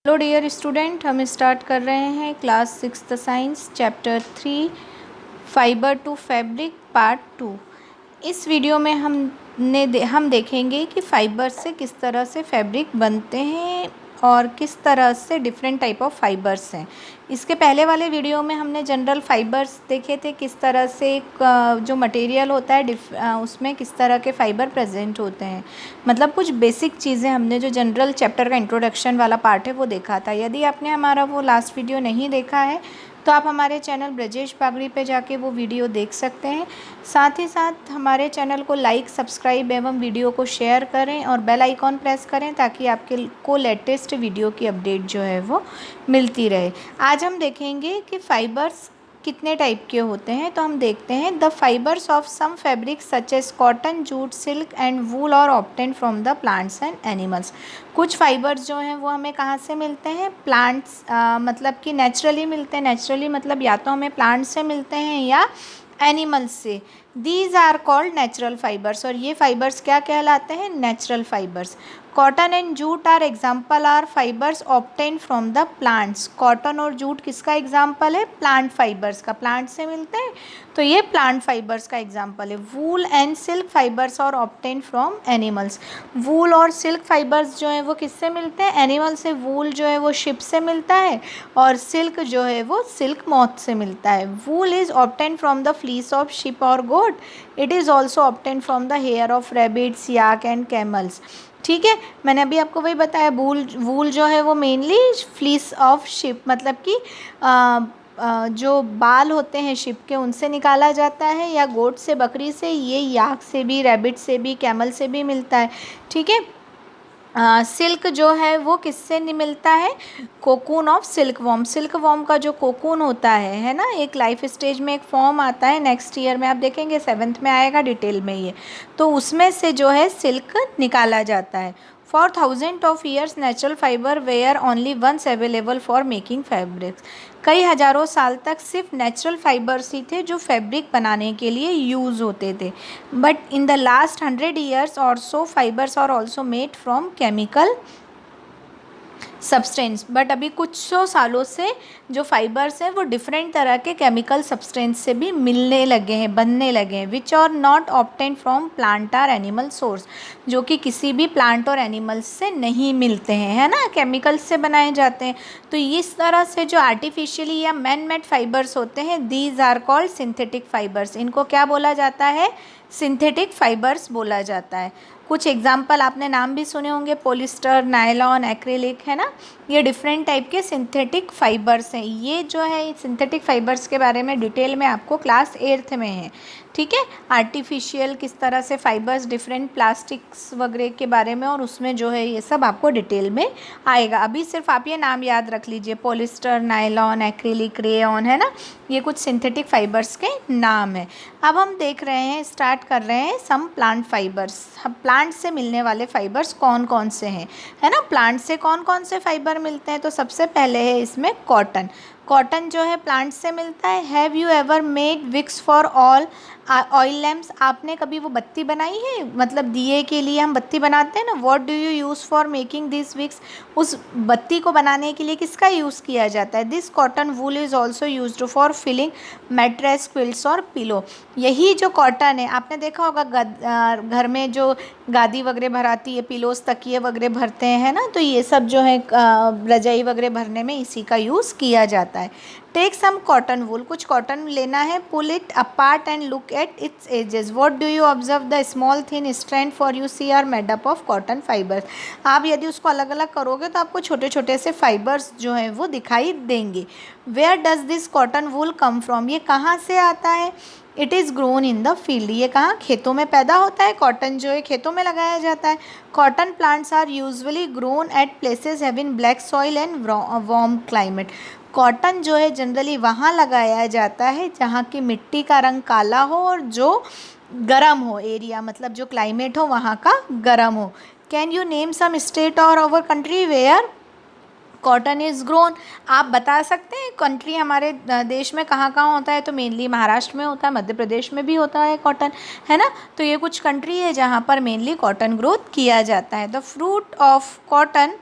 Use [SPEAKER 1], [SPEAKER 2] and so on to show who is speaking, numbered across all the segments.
[SPEAKER 1] Hello dear student, हम start कर रहे हैं class 6th science chapter 3 fibre to fabric part 2। इस वीडियो में हम देखेंगे कि फाइबर से किस तरह से फैब्रिक बनते हैं और किस तरह से डिफरेंट टाइप ऑफ फाइबर्स हैं। इसके पहले वाले वीडियो में हमने जनरल फाइबर्स देखे थे, किस तरह से जो मटेरियल होता है उसमें किस तरह के फाइबर प्रेजेंट होते हैं। मतलब कुछ बेसिक चीज़ें हमने जो जनरल चैप्टर का इंट्रोडक्शन वाला पार्ट है वो देखा था। यदि आपने हमारा वो लास्ट वीडियो नहीं देखा है तो आप हमारे चैनल ब्रजेश बागड़ी पे जाके वो वीडियो देख सकते हैं। साथ ही साथ हमारे चैनल को लाइक, सब्सक्राइब एवं वीडियो को शेयर करें और बेल आइकॉन प्रेस करें ताकि आपके को लेटेस्ट वीडियो की अपडेट जो है वो मिलती रहे। आज हम देखेंगे कि फाइबर्स कितने टाइप के होते हैं। तो हम देखते हैं the fibres of some fabric such as cotton, jute, silk and wool और obtain from the plants and animals. कुछ फाइबर्स जो हैं वो हमें कहाँ से मिलते हैं? प्लांट्स, मतलब कि नेचुरली मिलते हैं। नेचुरली मतलब या तो हमें प्लांट्स से मिलते हैं या एनिमल्स से। These are called natural fibres. और ये फाइबर्स क्या कहलाते हैं? Natural fibres. Cotton and jute are example are fibres obtain from the plants. Cotton और जूट किसका एग्जाम्पल है? प्लांट फाइबर्स का। प्लांट से मिलते हैं तो ये प्लांट फाइबर्स का एग्जाम्पल है। वूल एंड सिल्क फाइबर्स और ऑब्टेन फ्रॉम एनिमल्स। वूल और सिल्क फाइबर्स जो है वो किससे मिलते हैं? एनिमल से। वूल जो है वो शिप से मिलता है और सिल्क जो है वो सिल्क मॉथ से मिलता है। Wool is obtain from the fleece of sheep और goat. It is also obtain from the hair of rabbits, yak and camels. ठीक है, मैंने अभी आपको वही बताया। वूल जो है वो मेनली फ्लीस ऑफ शिप, मतलब कि जो बाल होते हैं शिप के उनसे निकाला जाता है, या गोट से, बकरी से, ये याक से भी, रैबिट से भी, कैमल से भी मिलता है। ठीक है। सिल्क जो है वो किससे नहीं मिलता है? Cocoon of silk worm. Silk worm का जो कोकून होता है ना, एक लाइफ स्टेज में एक फॉर्म आता है, नेक्स्ट ईयर में आप देखेंगे 7th में आएगा डिटेल में ये, तो उसमें से जो है सिल्क निकाला जाता है। For thousand of years natural fibre were only once available for making fabrics. कई हज़ारों साल तक सिर्फ नेचुरल फाइबर्स ही थे जो फैब्रिक बनाने के लिए यूज़ होते थे। But in the last 100 years और so fibres are also made from chemical substance. But अभी कुछ सौ सालों से जो फाइबर्स हैं वो डिफरेंट तरह के केमिकल सब्सटेंस से भी मिलने लगे हैं, बनने लगे हैं, which are not obtain from plant और एनिमल सोर्स, जो कि किसी भी प्लांट और एनिमल्स से नहीं मिलते हैं, है ना, केमिकल्स से बनाए जाते हैं। तो इस तरह से जो आर्टिफिशियली या मैन मेड फाइबर्स होते हैं, these are called synthetic fibres. इनको क्या बोला जाता है? सिंथेटिक फाइबर्स बोला जाता है। कुछ एग्जाम्पल आपने नाम भी सुने होंगे, पॉलिस्टर, नायलॉन, एक्रिलिक, है ना, ये डिफरेंट टाइप के सिंथेटिक फाइबर्स हैं। ये जो है सिंथेटिक फाइबर्स के बारे में डिटेल में आपको क्लास 8th में है। ठीक है, आर्टिफिशियल किस तरह से फाइबर्स, डिफरेंट प्लास्टिक्स वगैरह के बारे में, और उसमें जो है ये सब आपको डिटेल में आएगा। अभी सिर्फ आप ये नाम याद रख लीजिए, पॉलिस्टर, नायलॉन, एक्रिलिक, रेयॉन, है ना, ये कुछ सिंथेटिक फाइबर्स के नाम है। अब हम देख रहे हैं, स्टार्ट कर रहे हैं सम प्लांट फाइबर्स। प्लांट से मिलने वाले फाइबर्स कौन कौन से हैं, है ना, प्लांट से कौन कौन से फाइबर मिलते हैं। तो सबसे पहले है इसमें कॉटन। कॉटन जो है प्लांट से मिलता है। Have you ever made wicks for all oil lamps. आपने कभी वो बत्ती बनाई है? मतलब दिए के लिए हम बत्ती बनाते हैं ना, what do you use for making this wicks. उस बत्ती को बनाने के लिए किसका यूज़ किया जाता है? This cotton wool is also used for filling mattress, quilts और पिलो। यही जो कॉटन है, आपने देखा होगा घर में जो गादी वगैरह भराती है, पिलोस, तकिए वगैरह भरते हैं, है ना, तो ये सब जो है रजाई वगैरह भरने में इसी का यूज़ किया जाता है। Take some cotton wool. कुछ कॉटन लेना है, pull it apart and look at its edges. What do you observe? The small thin strand for you see are made up of cotton fibres. आप यदि उसको अलग अलग करोगे तो आपको छोटे छोटे से फाइबर्स जो हैं वो दिखाई देंगे। Where does this cotton wool come from. ये कहाँ से आता है? It is grown in the field. ये कहाँ? खेतों में पैदा होता है। कॉटन जो है खेतों में लगाया जाता है। Cotton plants are usually grown at places having black soil and warm climate. Cotton जो है जनरली वहाँ लगाया जाता है जहाँ की मिट्टी का रंग काला हो और जो गर्म हो एरिया, मतलब जो क्लाइमेट हो वहाँ का गर्म हो। Can you name some state और our country where cotton is grown. आप बता सकते हैं कंट्री हमारे देश में कहाँ कहाँ होता है? तो मेनली महाराष्ट्र में होता है, मध्य प्रदेश में भी होता है कॉटन, है ना, तो ये कुछ कंट्री है जहाँ पर मेनली कॉटन ग्रोथ किया जाता है। The fruit of cotton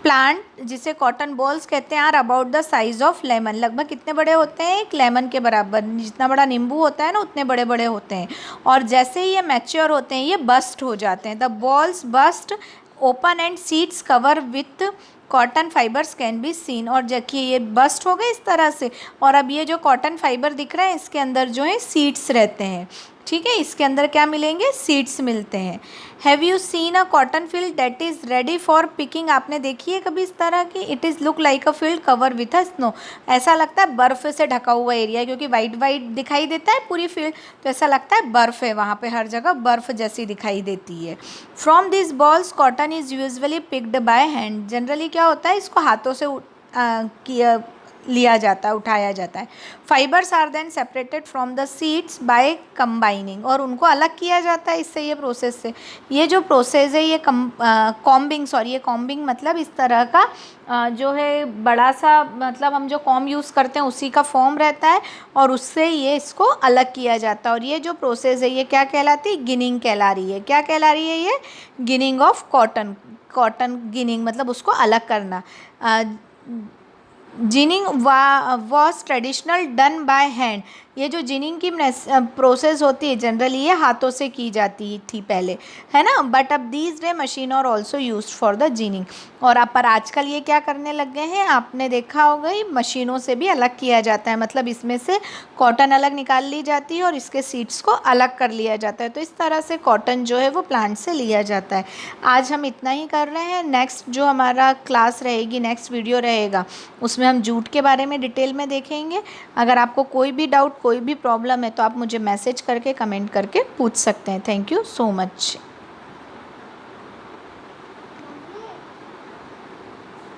[SPEAKER 1] plant जिसे कॉटन बॉल्स कहते हैं are about the size of lemon, लगभग कितने बड़े होते हैं, एक लेमन के बराबर, जितना बड़ा नींबू होता है ना उतने बड़े बड़े होते हैं। और जैसे ही ये मैच्योर होते हैं ये बस्ट हो जाते हैं। The balls burst open and seeds cover with cotton fibres can be seen. और देखिए ये बस्ट हो गए इस तरह से, और अब ये जो कॉटन फाइबर दिख रहा है इसके अंदर जो है सीड्स रहते हैं, ठीक है, इसके अंदर क्या मिलेंगे, सीड्स मिलते हैं। Have you seen a cotton field that is ready for picking, आपने देखी है कभी इस तरह की, it is look like a field cover with a snow, ऐसा लगता है बर्फ़ से ढका हुआ एरिया, क्योंकि वाइट वाइट दिखाई देता है पूरी फील्ड, तो ऐसा लगता है बर्फ़ है वहाँ पे, हर जगह बर्फ़ जैसी दिखाई देती है। From this balls cotton is usually picked by hand, generally क्या होता है इसको हाथों से लिया जाता है, उठाया जाता है। Fibres are then separated from the seeds by combining, और उनको अलग किया जाता है इससे, ये प्रोसेस से। ये जो प्रोसेस है ये कॉम्बिंग, ये कॉम्बिंग मतलब इस तरह का जो है बड़ा सा, मतलब हम जो कॉम्ब यूज़ करते हैं उसी का फॉर्म रहता है, और उससे ये इसको अलग किया जाता है। और ये जो प्रोसेस है ये क्या कहलाती है, गिनिंग कहला रही है। क्या कहला रही है ये, ginning of cotton, cotton ginning मतलब उसको अलग करना। Ginning was traditional done by hand, ये जो जिनिंग की प्रोसेस होती है जनरली ये हाथों से की जाती थी पहले, है ना, बट अब दीज डे मशीन और also use for the ginning. और अब पर आजकल ये क्या करने लग गए हैं, आपने देखा होगा ही, मशीनों से भी अलग किया जाता है, मतलब इसमें से कॉटन अलग निकाल ली जाती है और इसके सीड्स को अलग कर लिया जाता है। तो इस तरह से कॉटन जो है वो प्लांट से लिया जाता है। आज हम इतना ही कर रहे हैं, नेक्स्ट जो हमारा क्लास रहेगी, नेक्स्ट वीडियो रहेगा, उसमें हम जूट के बारे में डिटेल में देखेंगे। अगर आपको कोई भी डाउट, कोई भी प्रॉब्लम है तो आप मुझे मैसेज करके, कमेंट करके पूछ सकते हैं। Thank you so much.